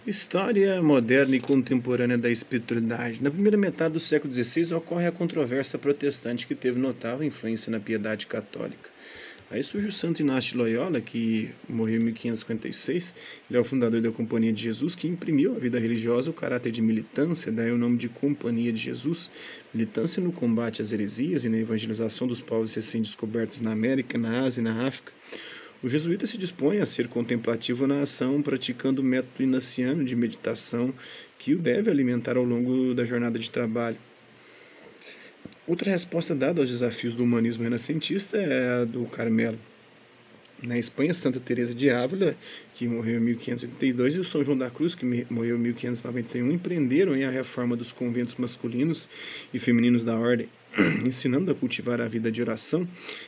História moderna e contemporânea da espiritualidade. Na primeira metade do século XVI ocorre a controvérsia protestante que teve notável influência na piedade católica. Aí surge o Santo Inácio de Loyola, que morreu em 1556. Ele é o fundador da Companhia de Jesus, que imprimiu à vida religiosa o caráter de militância, daí o nome de Companhia de Jesus, militância no combate às heresias e na evangelização dos povos recém-descobertos na América, na Ásia e na África. O jesuíta se dispõe a ser contemplativo na ação, praticando o método inaciano de meditação que o deve alimentar ao longo da jornada de trabalho. Outra resposta dada aos desafios do humanismo renascentista é a do Carmelo. Na Espanha, Santa Teresa de Ávila, que morreu em 1582, e o São João da Cruz, que morreu em 1591, empreenderam a reforma dos conventos masculinos e femininos da ordem, ensinando a cultivar a vida de oração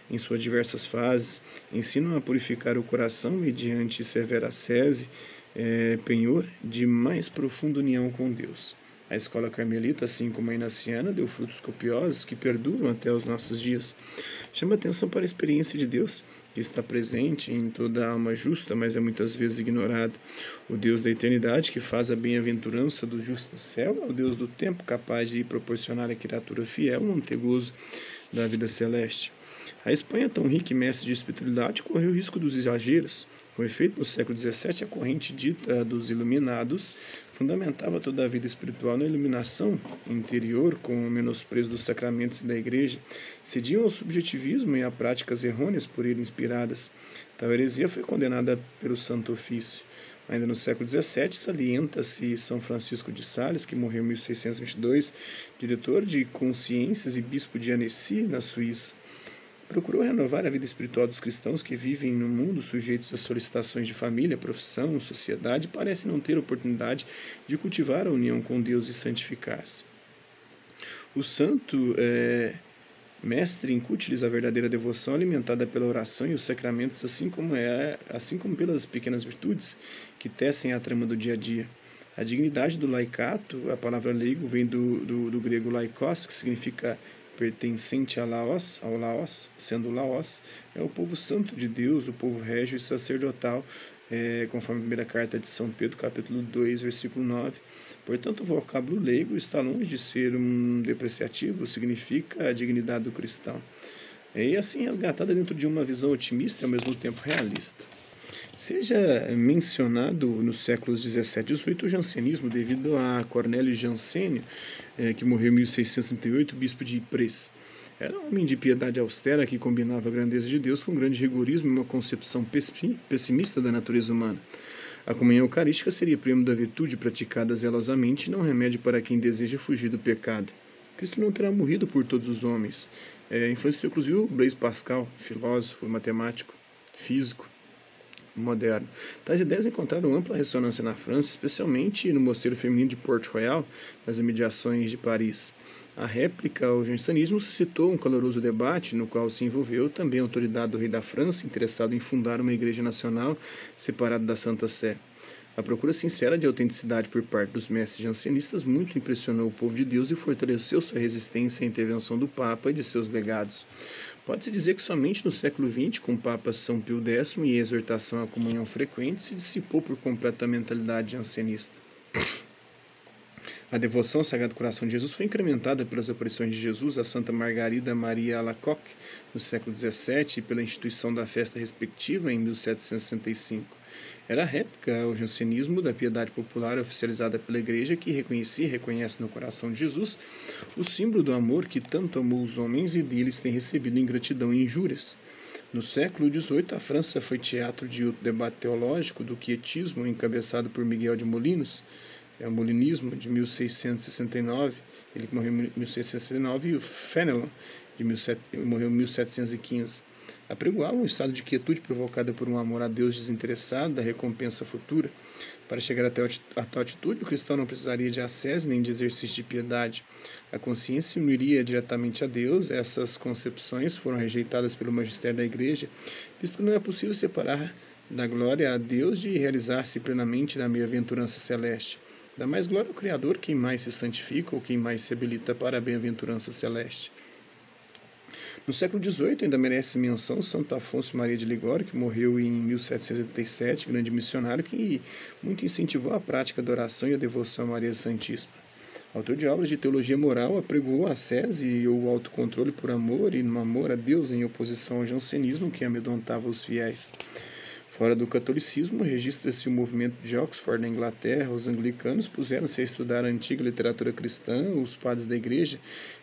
em suas diversas fases, ensinam a purificar o coração mediante severa ascese, penhor de mais profunda união com Deus. A escola carmelita, assim como a inaciana, deu frutos copiosos que perduram até os nossos dias. Chama atenção para a experiência de Deus, que está presente em toda a alma justa, mas é muitas vezes ignorado. O Deus da eternidade, que faz a bem-aventurança do justo no céu, é o Deus do tempo, capaz de proporcionar à criatura fiel um antegozo da vida celeste. A Espanha, tão rica e mestre de espiritualidade, correu o risco dos exageros. Com efeito, no século XVII, a corrente dita dos Iluminados fundamentava toda a vida espiritual na iluminação interior, com o menosprezo dos sacramentos da Igreja, cediam ao subjetivismo e a práticas errôneas por ele inspiradas. Tal heresia foi condenada pelo Santo Ofício. Ainda no século XVII, salienta-se São Francisco de Sales, que morreu em 1622, diretor de Consciências e bispo de Annecy, na Suíça. Procurou renovar a vida espiritual dos cristãos que vivem no mundo sujeitos às solicitações de família, profissão, sociedade, e parecem não ter oportunidade de cultivar a união com Deus e santificar-se. O santo mestre incute-lhes a verdadeira devoção alimentada pela oração e os sacramentos, assim como pelas pequenas virtudes que tecem a trama do dia a dia. A dignidade do laicato, a palavra leigo vem do grego laikos, que significa pertencente ao Laos, sendo o Laos é o povo santo de Deus, o povo régio e sacerdotal, conforme a primeira carta de São Pedro, capítulo 2, versículo 9. Portanto, o vocábulo leigo está longe de ser um depreciativo, significa a dignidade do cristão. E assim resgatada dentro de uma visão otimista e ao mesmo tempo realista. Seja mencionado nos séculos 17 e 18 o jansenismo devido a Cornélio Jansênio, que morreu em 1638, bispo de Ypres. Era um homem de piedade austera que combinava a grandeza de Deus com grande rigorismo e uma concepção pessimista da natureza humana. A comunhão eucarística seria prêmio da virtude praticada zelosamente e não remédio para quem deseja fugir do pecado. Cristo não terá morrido por todos os homens. Influenciou inclusive o Blaise Pascal, filósofo, matemático, físico moderno. Tais ideias encontraram ampla ressonância na França, especialmente no mosteiro feminino de Port-Royal, nas imediações de Paris. A réplica ao jansenismo suscitou um caloroso debate, no qual se envolveu também a autoridade do rei da França, interessado em fundar uma igreja nacional separada da Santa Sé. A procura sincera de autenticidade por parte dos mestres jansenistas muito impressionou o povo de Deus e fortaleceu sua resistência à intervenção do Papa e de seus legados. Pode-se dizer que somente no século XX, com o Papa São Pio X e a exortação à comunhão frequente, se dissipou por completo a mentalidade jansenista. A devoção ao Sagrado Coração de Jesus foi incrementada pelas aparições de Jesus a Santa Margarida Maria Alacoque, no século XVII, e pela instituição da festa respectiva em 1765. Era a réplica ao jansenismo da piedade popular oficializada pela Igreja, que reconhecia e reconhece no coração de Jesus o símbolo do amor que tanto amou os homens e deles tem recebido ingratidão e injúrias. No século XVIII, a França foi teatro de outro debate teológico do quietismo, encabeçado por Miguel de Molinos, o Molinismo, de 1669, ele morreu em 1669, e o Fenelon, morreu em 1715. Apregoavam um estado de quietude provocada por um amor a Deus desinteressado da recompensa futura. Para chegar até a tal atitude, o cristão não precisaria de ascese nem de exercício de piedade. A consciência se uniria diretamente a Deus. Essas concepções foram rejeitadas pelo magistério da Igreja, visto que não é possível separar da glória a Deus de realizar-se plenamente na bem-aventurança celeste. Dá mais glória ao Criador quem mais se santifica ou quem mais se habilita para a bem-aventurança celeste. No século XVIII ainda merece menção Santo Afonso Maria de Ligório, que morreu em 1787, grande missionário que muito incentivou a prática da oração e a devoção a Maria Santíssima. Autor de obras de teologia moral, apregou a ascese e o autocontrole por amor e no amor a Deus em oposição ao jansenismo que amedrontava os fiéis. Fora do catolicismo, registra-se o movimento de Oxford na Inglaterra. Os anglicanos puseram-se a estudar a antiga literatura cristã, os padres da igreja,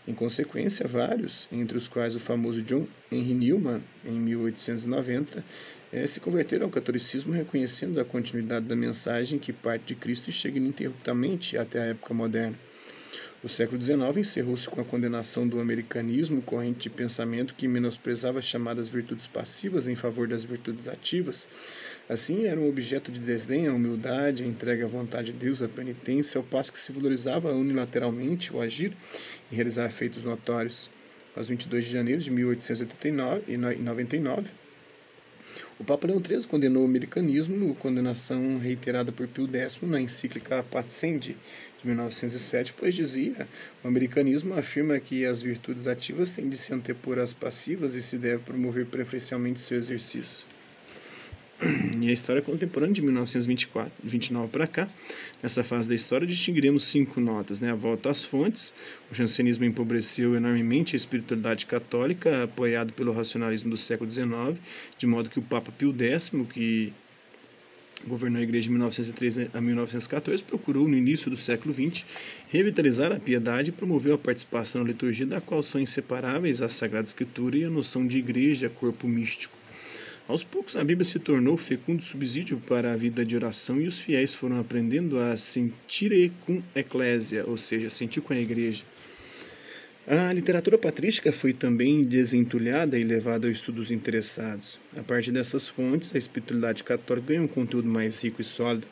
em consequência, vários, entre os quais o famoso John Henry Newman, em 1890, se converteram ao catolicismo reconhecendo a continuidade da mensagem que parte de Cristo e chega ininterruptamente até a época moderna. O século XIX encerrou-se com a condenação do americanismo, corrente de pensamento que menosprezava as chamadas virtudes passivas em favor das virtudes ativas. Assim, era um objeto de desdém a humildade, a entrega à vontade de Deus, a penitência, ao passo que se valorizava unilateralmente o agir e realizar feitos notórios. Aos 22 de janeiro de 1899, o Papa Leão XIII condenou o americanismo, condenação reiterada por Pio X na encíclica Pascendi, de 1907, pois dizia: o americanismo afirma que as virtudes ativas têm de se antepor às passivas e se deve promover preferencialmente seu exercício. E a história contemporânea de 1929 para cá, nessa fase da história, distinguiremos 5 notas, A volta às fontes. O jansenismo empobreceu enormemente a espiritualidade católica, apoiado pelo racionalismo do século XIX, de modo que o Papa Pio X, que governou a igreja de 1913 a 1914, procurou, no início do século XX, revitalizar a piedade e promoveu a participação na liturgia, da qual são inseparáveis a Sagrada Escritura e a noção de igreja, corpo místico. Aos poucos, a Bíblia se tornou fecundo subsídio para a vida de oração e os fiéis foram aprendendo a sentire cum ecclesia, ou seja, sentir com a igreja. A literatura patrística foi também desentulhada e levada a estudos interessados. A partir dessas fontes, a espiritualidade católica ganhou um conteúdo mais rico e sólido.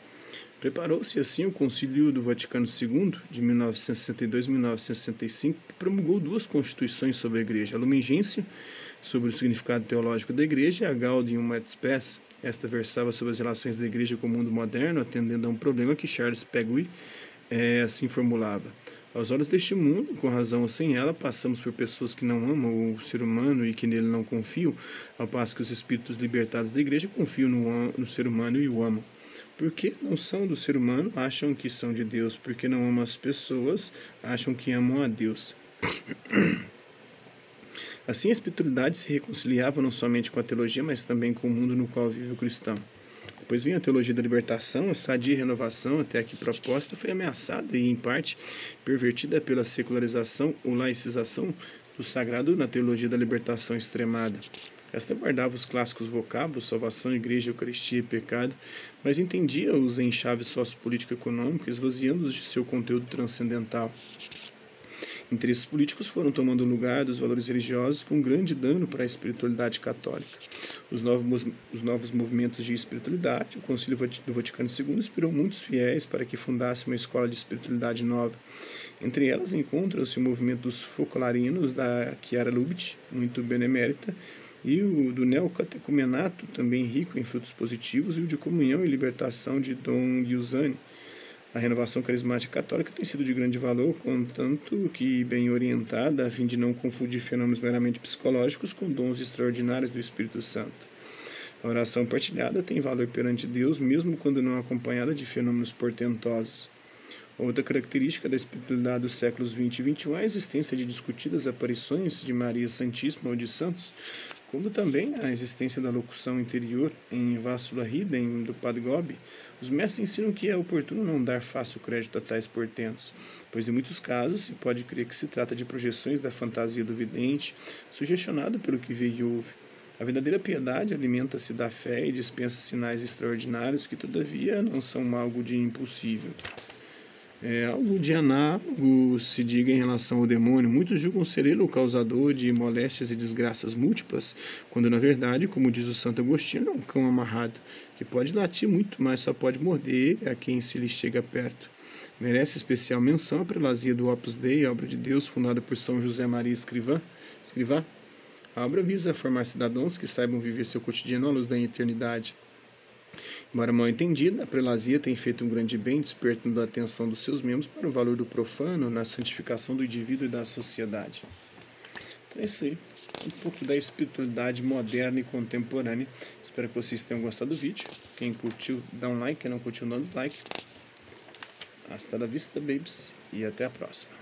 Preparou-se assim o Concílio do Vaticano II, de 1962 e 1965, que promulgou 2 constituições sobre a Igreja: a Lumen Gentium, sobre o significado teológico da Igreja, e a Gaudium et Spes. Esta versava sobre as relações da Igreja com o mundo moderno, atendendo a um problema que Charles Peguy assim formulava: aos olhos deste mundo, com razão ou sem ela, passamos por pessoas que não amam o ser humano e que nele não confiam, ao passo que os espíritos libertados da Igreja confiam no ser humano e o amam. Porque não são do ser humano, acham que são de Deus. Porque não amam as pessoas, acham que amam a Deus. Assim, a espiritualidade se reconciliava não somente com a teologia, mas também com o mundo no qual vive o cristão. Depois vinha a teologia da libertação, a sadia renovação, até aqui proposta, foi ameaçada e, em parte, pervertida pela secularização ou laicização do sagrado na teologia da libertação extremada. Esta guardava os clássicos vocábulos, salvação, igreja, eucaristia e pecado, mas entendia os enxaves sociopolítico-econômicos, esvaziando-os de seu conteúdo transcendental. Interesses políticos foram tomando lugar dos valores religiosos, com grande dano para a espiritualidade católica. Os novos movimentos de espiritualidade, o Concílio do Vaticano II inspirou muitos fiéis para que fundasse uma escola de espiritualidade nova. Entre elas encontram-se o movimento dos focolarinos, da Chiara Lubitsch, muito benemérita, e o do neocatecumenato, também rico em frutos positivos, e o de comunhão e libertação de Dom Giussani. A renovação carismática católica tem sido de grande valor, contanto que bem orientada, a fim de não confundir fenômenos meramente psicológicos com dons extraordinários do Espírito Santo. A oração partilhada tem valor perante Deus, mesmo quando não acompanhada de fenômenos portentosos. Outra característica da espiritualidade dos séculos XX e XXI é a existência de discutidas aparições de Maria Santíssima ou de santos, como também a existência da locução interior em Vassula Hidden, do Padre Gobi. Os mestres ensinam que é oportuno não dar fácil crédito a tais portentos, pois em muitos casos se pode crer que se trata de projeções da fantasia do vidente, sugestionado pelo que vê e ouve. A verdadeira piedade alimenta-se da fé e dispensa sinais extraordinários que, todavia, não são algo de impossível. Algo de análogo se diga em relação ao demônio. Muitos julgam ser ele o causador de moléstias e desgraças múltiplas, quando na verdade, como diz o Santo Agostinho, é um cão amarrado, que pode latir muito, mas só pode morder a quem se lhe chega perto. Merece especial menção a prelazia do Opus Dei, obra de Deus fundada por São José Maria Escrivá. A obra visa formar cidadãos que saibam viver seu cotidiano à luz da eternidade. Embora mal entendida, a prelazia tem feito um grande bem, despertando a atenção dos seus membros para o valor do profano na santificação do indivíduo e da sociedade. É isso aí, um pouco da espiritualidade moderna e contemporânea. Espero que vocês tenham gostado do vídeo. Quem curtiu, dá um like. Quem não curtiu, dá um dislike. Hasta la vista, babes. E até a próxima.